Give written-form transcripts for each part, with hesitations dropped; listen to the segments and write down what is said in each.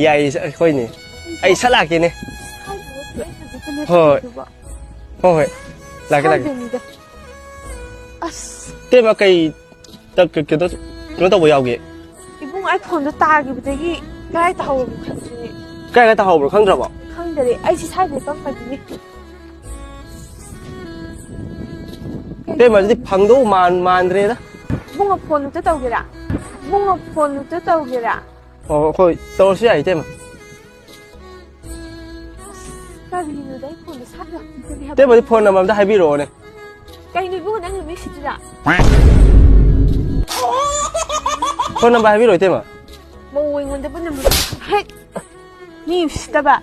Vậy khôi nè. Ai sát lạc gì nè. Thôi. Thôi. Là cái này. Cái mà cây tập cái nó tao vừa kìa. 이봉 아이폰도 따기부터기 cái tàu cái tao hầu không được bỏ. không để ai chỉ sai để tao phải đi Cái mà đi phăng đâu màn thế đó. 뭔가 폰을 뜯어오기라 뭔가 폰을 뜯어오기라 Thôi tôi sẽ ấy thế mà. 나비는 내 폰을 사려 Thế mà đi phone mà ta hay bị rồi này. cái này 뭔가 나는 왜 시지라 Phone number hay bị rồi thế mà. 뭐 이건데 뭔데 해 니 시다봐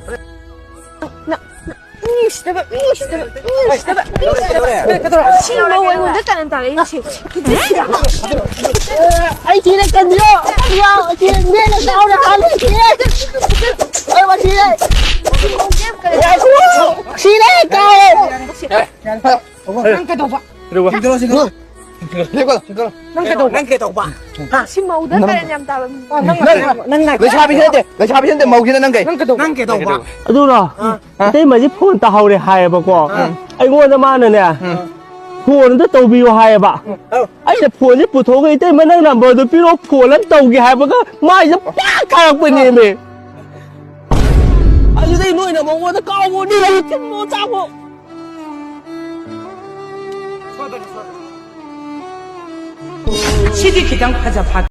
니 시다봐 니 시다봐 니 시다봐 지금 뭐 이건데 다른 다른 이치 Anh chị này cần vô chị nghe là sao được anh chị ơi mà chị đây chị đây cao Được không? 지금 어디 다른 냠다 người cha bị thế để màu kia năng kì Đúng rồi. Thế mà đi phone tao hầu để hay bà qua. Anh ngồi ra mà nè. Phone nó tàu biêu hay bà. Anh là phone đi phụ thuộc cái thế mà đang làm bờ từ biêu phone lẫn tàu cái hay bà có mai nó bá cả bên này mày. Anh đây nuôi nào mà ngồi nó cao vô đi là chân nó sao vô. 시디 기당 하자